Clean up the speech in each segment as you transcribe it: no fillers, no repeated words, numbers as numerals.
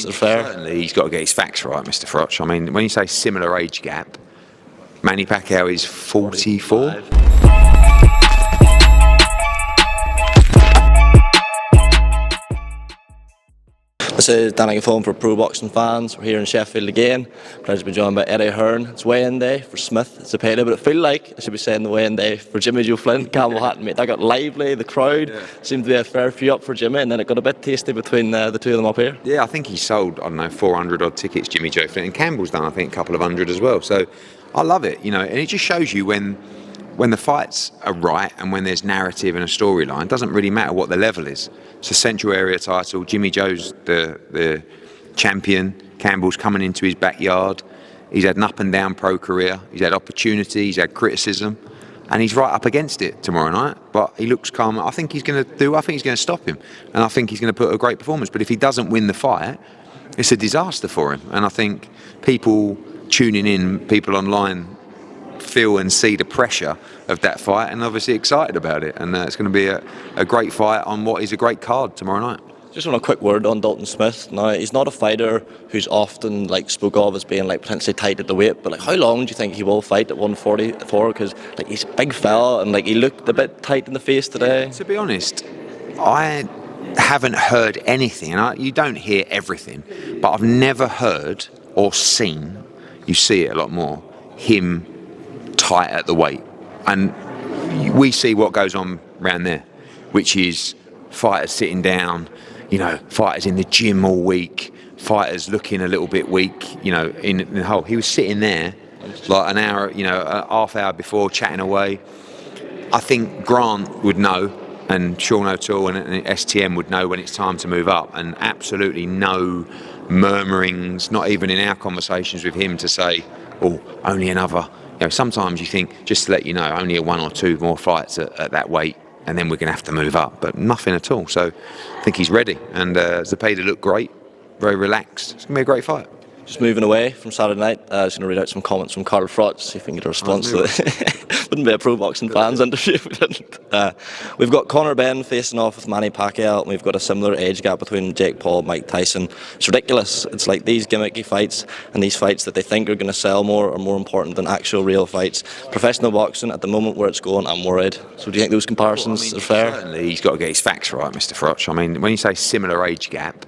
comparisons are fair? Certainly, he's got to get his facts right, Mr. Froch. I mean, when you say similar age gap, Manny Pacquiao is 44. This is Danny Phone for Pro Boxing Fans. We're here in Sheffield again. Pleasure to be joined by Eddie Hearn. It's weigh-in day for Smith, Zepeda, but it feels like I should be saying the weigh-in day for Jimmy Joe Flint, Campbell Hatton, mate. That got lively, the crowd seemed to be a fair few up for Jimmy, and then it got a bit tasty between the two of them up here. Yeah, I think he sold, 400 odd tickets, Jimmy Joe Flint, and Campbell's done, I think, a couple of hundred as well. So I love it, and it just shows you when the fights are right and when there's narrative and a storyline, it doesn't really matter what the level is. It's a Central Area title. Jimmy Joe's the champion. Campbell's coming into his backyard. He's had an up and down pro career. He's had opportunity. He's had criticism, and he's right up against it tomorrow night. But he looks calm. I think he's going to stop him, and I think he's going to put a great performance. But if he doesn't win the fight, it's a disaster for him. And I think people tuning in, people online, feel and see the pressure of that fight, and obviously excited about it, and it's going to be a great fight on what is a great card tomorrow night. Just want a quick word on Dalton Smith. Now, he's not a fighter who's often spoke of as being potentially tight at the weight, but how long do you think he will fight at 144? Because he's a big fella, and he looked a bit tight in the face today. To be honest, I haven't heard anything, and you don't hear everything, but I've never heard or seen, you see it a lot more, him tight at the weight. And we see what goes on around there, which is fighters sitting down, fighters in the gym all week, fighters looking a little bit weak, in the whole. He was sitting there an hour, a half hour before, chatting away. I think Grant would know, and Sean O'Toole and STM would know when it's time to move up, and absolutely no murmurings, not even in our conversations with him to say, oh, only another. Sometimes you think, just to let you know, only one or two more fights at that weight, and then we're going to have to move up. But nothing at all. So I think he's ready. And Zepeda looked great, very relaxed. It's going to be a great fight. Just moving away from Saturday night, I was going to read out some comments from Carl Froch, see if we can get a response to it. Wouldn't be a Pro Boxing Fans interview if we didn't. We've got Conor Benn facing off with Manny Pacquiao, and we've got a similar age gap between Jake Paul and Mike Tyson. It's ridiculous. It's like these gimmicky fights and these fights that they think are going to sell more are more important than actual real fights. Professional boxing, at the moment where it's going, I'm worried. So do you think those comparisons are fair? Certainly, he's got to get his facts right, Mr. Froch. I mean, when you say similar age gap,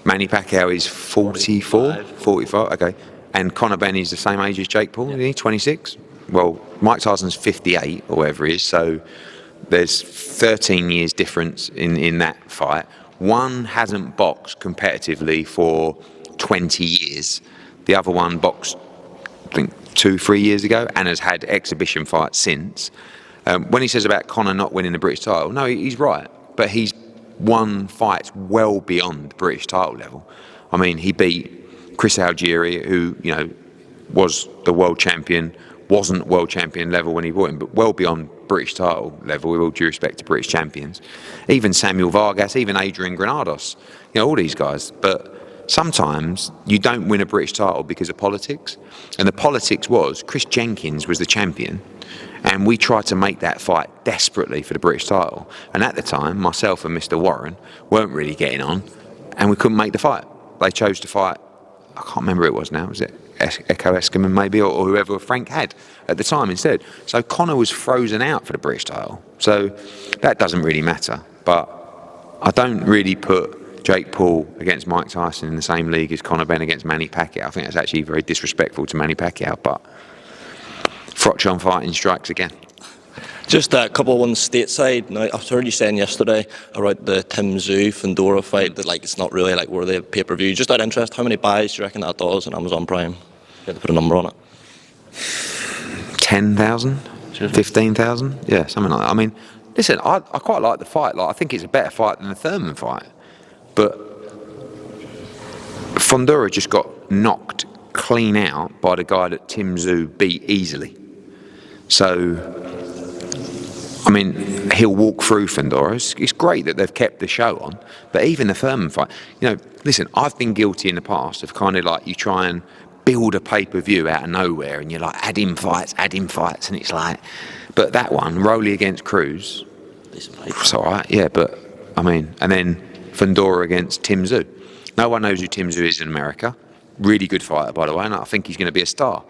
Manny Pacquiao is 45, okay. And Conor Benn is the same age as Jake Paul, isn't he? 26? Well, Mike Tyson's 58 or whatever he is, so there's 13 years difference in that fight. One hasn't boxed competitively for 20 years. The other one boxed, I think, 2-3 years ago, and has had exhibition fights since. When he says about Conor not winning the British title, no, he's right, but he's won fights well beyond British title level. I mean, he beat Chris Algieri, who was the world champion, wasn't world champion level when he fought him, but well beyond British title level, with all due respect to British champions. Even Samuel Vargas, even Adrian Granados, all these guys. But sometimes you don't win a British title because of politics, and the politics was Chris Jenkins was the champion, and we tried to make that fight desperately for the British title. And at the time, myself and Mr. Warren weren't really getting on, and we couldn't make the fight. They chose to fight, I can't remember who it was now, was it Echo Eskimon maybe, or whoever Frank had at the time instead. So Conor was frozen out for the British title. So that doesn't really matter. But I don't really put Jake Paul against Mike Tyson in the same league as Conor Benn against Manny Pacquiao. I think that's actually very disrespectful to Manny Pacquiao, but Froch on fighting strikes again. Just a couple of ones stateside. Now, I heard you saying yesterday about the Tim Tszyu Fundora fight that it's not really worthy of pay-per-view. Just out of interest, how many buys do you reckon that does on Amazon Prime? You have to put a number on it. 10,000? 15,000? Yeah, something like that. I mean, listen, I quite like the fight. I think it's a better fight than the Thurman fight. But Fundora just got knocked clean out by the guy that Tim Tszyu beat easily. So, I mean, he'll walk through Fundora. It's great that they've kept the show on, but even the Thurman fight, listen, I've been guilty in the past of kind of you try and build a pay-per-view out of nowhere, and you're add in fights, and it's but that one, Rowley against Cruz, it's all right, yeah, but I mean, and then Fundora against Tim Tszyu. No one knows who Tim Tszyu is in America. Really good fighter, by the way, and I think he's going to be a star.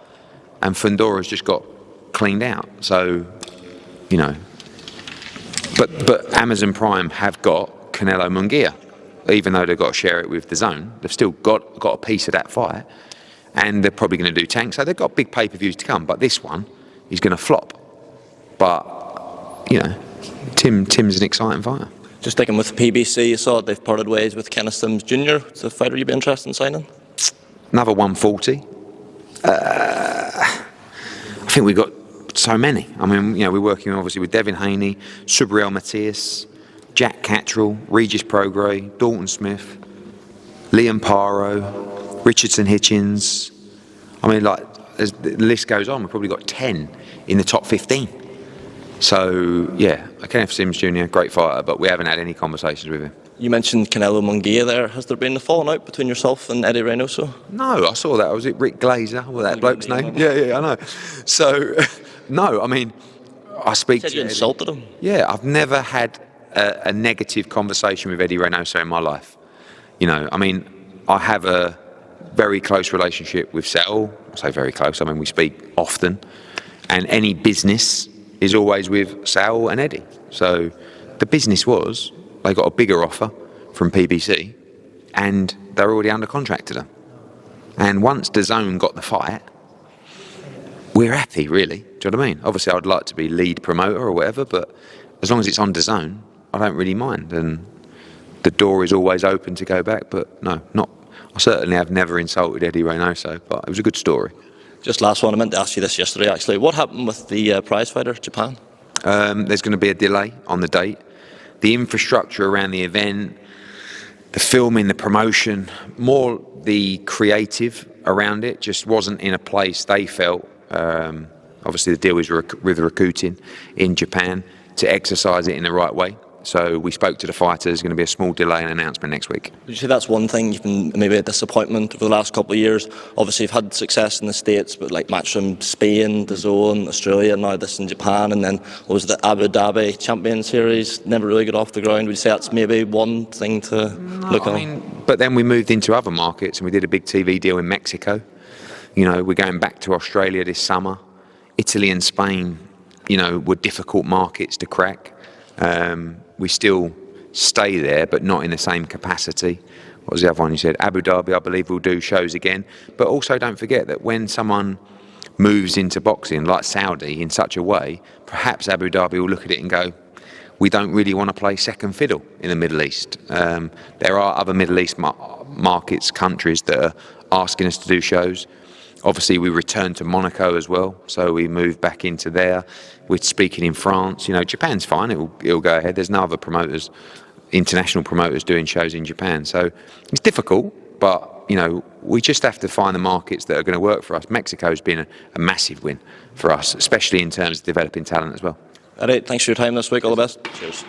And Fundora's just got cleaned out. So, you know. But Amazon Prime have got Canelo Munguia. Even though they've got to share it with the Zone, they've still got a piece of that fight. And they're probably going to do Tank. So they've got big pay-per-views to come. But this one is going to flop. But, you know, Tim's an exciting fighter. Just sticking with PBC, you saw they've parted ways with Kenneth Sims Jr. It's a fighter you'd be interested in signing? Another 140. I think we've got so many. I mean, you know, we're working obviously with Devin Haney, Subriel Matias, Jack Cattrall, Regis Prograis, Dalton Smith, Liam Paro, Richardson Hitchens. I mean, like, as the list goes on, we've probably got 10 in the top 15. So, yeah, Kenneth Sims Jr., great fighter, but we haven't had any conversations with him. You mentioned Canelo Munguia there. Has there been a falling out between yourself and Eddie Reynoso? No, I saw that. Was it Rick Glazer? What was that bloke's name? Yeah, I know. So, no, I mean, I speak to You insulted him? Yeah, I've never had a negative conversation with Eddie Reynoso in my life. You know, I mean, I have a very close relationship with Saul. I say very close, I mean, we speak often. And any business is always with Saul and Eddie. So the business was, they got a bigger offer from PBC and they're already under contract to them. And once the Zone got the fight, we're happy, really. Do you know what I mean? Obviously, I'd like to be lead promoter or whatever, but as long as it's on the Zone, I don't really mind. And the door is always open to go back, but no, not. I certainly have never insulted Eddie Reynoso, but it was a good story. Just last one, I meant to ask you this yesterday actually. What happened with the prize fighter, Japan? There's going to be a delay on the date. The infrastructure around the event, the filming, the promotion, more the creative around it just wasn't in a place they felt. Obviously, the deal is with Rakuten in Japan to exercise it in the right way. So we spoke to the fighters. There's going to be a small delay and announcement next week. Would you say that's one thing you've been maybe a disappointment over the last couple of years? Obviously, you've had success in the States, but like match from Spain, the Zone, Australia, now this in Japan, and then what was the Abu Dhabi Champion Series? Never really got off the ground. Would you say that's maybe one thing to look on? I mean, but then we moved into other markets and we did a big TV deal in Mexico. You know, we're going back to Australia this summer. Italy and Spain, you know, were difficult markets to crack. We still stay there, but not in the same capacity. What was the other one you said? Abu Dhabi, I believe, will do shows again. But also don't forget that when someone moves into boxing, like Saudi, in such a way, perhaps Abu Dhabi will look at it and go, we don't really want to play second fiddle in the Middle East. There are other Middle East markets, countries that are asking us to do shows. Obviously, we returned to Monaco as well, so we moved back into there. We're speaking in France. You know, Japan's fine; it'll go ahead. There's no other promoters, international promoters, doing shows in Japan. So it's difficult, but you know, we just have to find the markets that are going to work for us. Mexico's been a massive win for us, especially in terms of developing talent as well. All right, thanks for your time this week. All the best. Cheers.